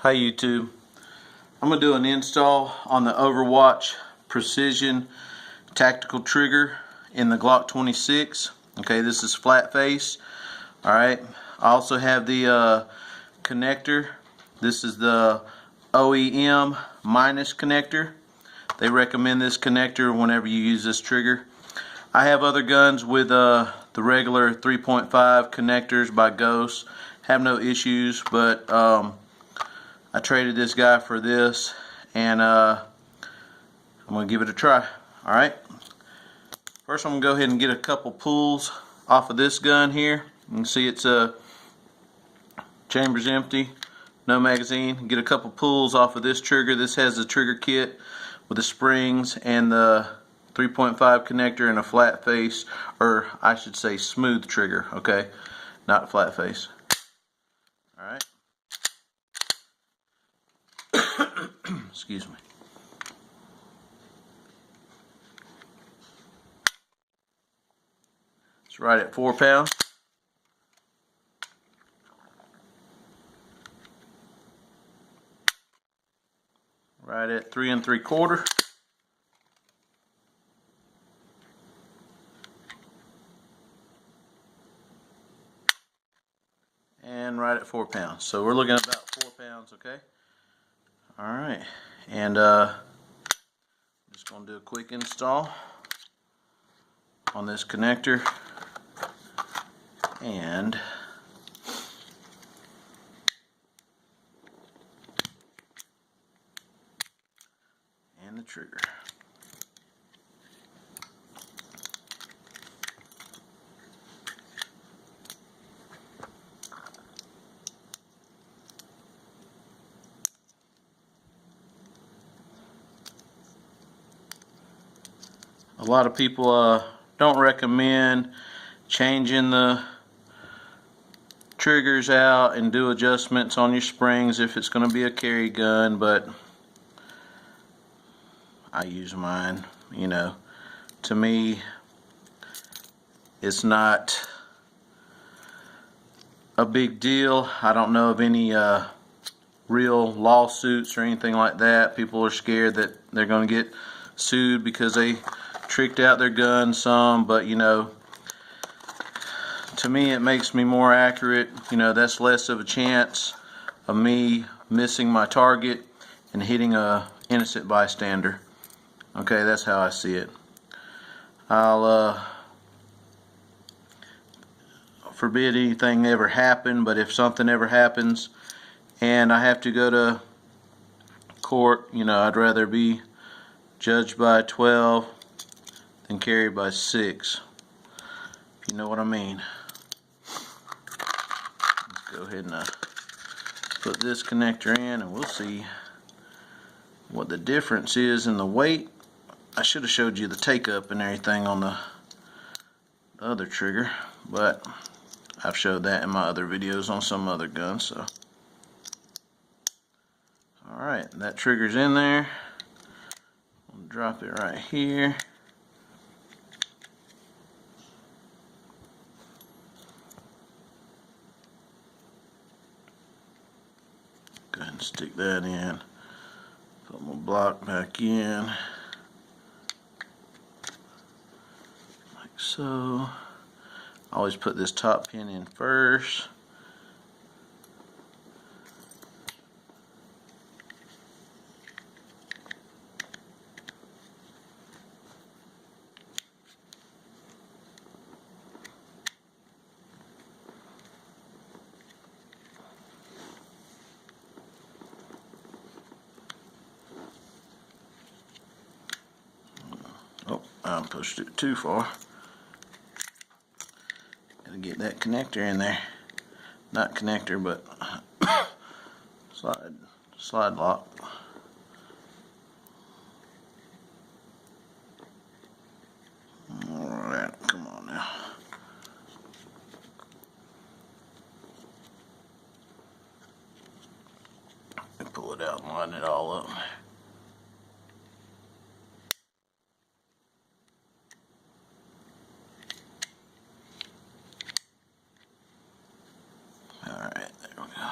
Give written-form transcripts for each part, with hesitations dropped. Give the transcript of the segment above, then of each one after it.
Hi YouTube. I'm going to do an install on the Overwatch Precision Tactical Trigger in the Glock 26. Okay, this is flat face. Alright, I also have the connector. This is the OEM minus connector. They recommend this connector whenever you use this trigger. I have other guns with the regular 3.5 connectors by Ghost. Have no issues, but I traded this guy for this, and I'm going to give it a try. Alright, first I'm going to go ahead and get a couple pulls off of this gun here. You can see it's chamber's empty, no magazine. Get a couple pulls off of this trigger. This has the trigger kit with the springs and the 3.5 connector and a flat face, or I should say smooth trigger, okay, not flat face. Alright. Excuse me. It's right at 4 pounds. Right at 3 3/4. And right at 4 pounds. So we're looking at about 4 pounds, okay? Alright. And I'm just going to do a quick install on this connector and the trigger. A lot of people don't recommend changing the triggers out and do adjustments on your springs if it's going to be a carry gun, but I use mine. You know, to me it's not a big deal. I don't know of any real lawsuits or anything like that. People are scared that they're going to get sued because they tricked out their gun some, but you know, to me it makes me more accurate. You know, that's less of a chance of me missing my target and hitting a innocent bystander. Okay, that's how I see it. I'll forbid anything ever happen, but if something ever happens and I have to go to court, you know, I'd rather be judged by 12 than carried by 6. If you know what I mean. Let's go ahead and put this connector in and we'll see what the difference is in the weight. I should have showed you the take up and everything on the other trigger, but I've showed that in my other videos on some other guns. So alright, that trigger's in there. I'll drop it right here. Go ahead and stick that in. Put my block back in. Like so. I always put this top pin in first. Oh, I pushed it too far. Gotta get that connector in there. Not connector, but slide lock. Alright, come on now. Pull it out and line it all up. Alright, there we go.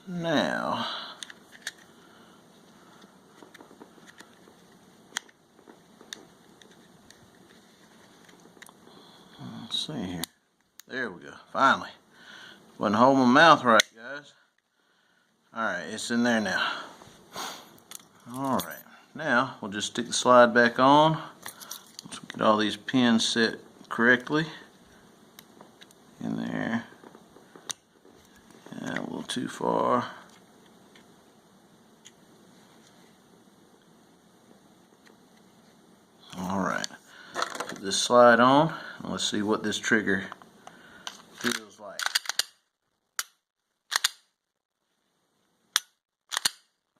Now, let's see here. There we go. Finally. Wasn't holding my mouth right, guys. Alright, it's in there now. Alright, now we'll just stick the slide back on. Let's get all these pins set correctly. In there. Yeah, a little too far. Alright, put this slide on and let's see what this trigger feels like.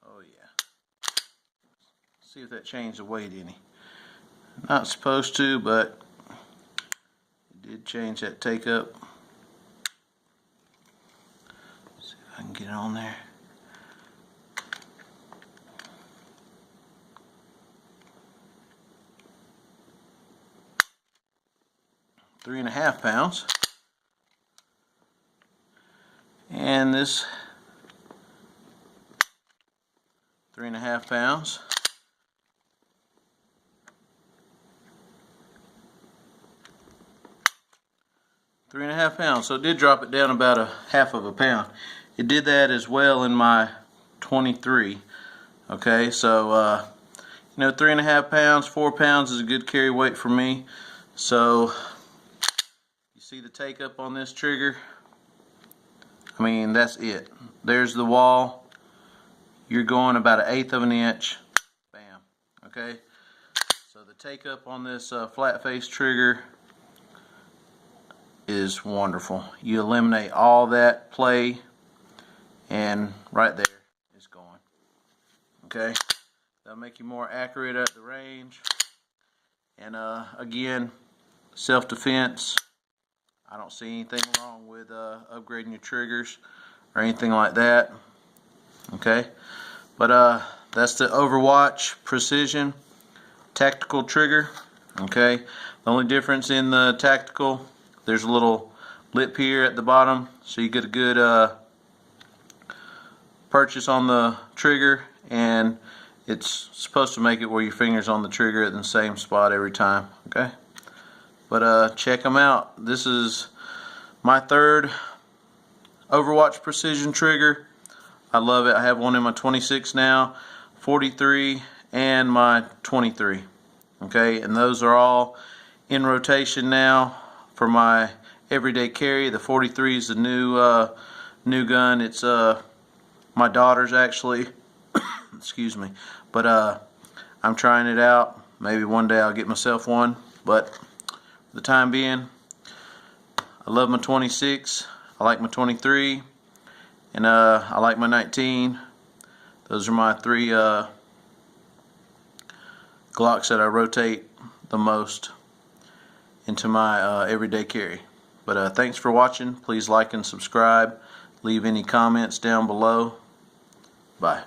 Oh yeah. See if that changed the weight any. Not supposed to, but it did change that take up. See if I can get it on there. £3.5 pounds. And this 3.5 pounds. £3.5 pounds. So it did drop it down about a half of a pound. It did that as well in my 23. Okay, so you know, 3.5 pounds, 4 pounds is a good carry weight for me. So you see the take up on this trigger? I mean, that's it. There's the wall. You're going about 1/8 of an inch. Bam. Okay. So the take up on this flat face trigger is wonderful. You eliminate all that play, and right there it's going. Okay. That'll make you more accurate at the range. And again, self-defense. I don't see anything wrong with upgrading your triggers or anything like that. Okay, but that's the Overwatch Precision Tactical Trigger. Okay, the only difference in the tactical, there's a little lip here at the bottom, so you get a good purchase on the trigger, and it's supposed to make it where your finger's on the trigger at the same spot every time. Okay. But check them out. This is my third Overwatch Precision trigger. I love it. I have one in my 26 now, 43, and my 23. Okay, and those are all in rotation now for my everyday carry. The 43 is the new gun. It's my daughter's actually. Excuse me. But I'm trying it out. Maybe one day I'll get myself one. But for the time being, I love my 26, I like my 23, and I like my 19. Those are my three Glocks that I rotate the most into my everyday carry. But thanks for watching. Please like and subscribe. Leave any comments down below. Bye.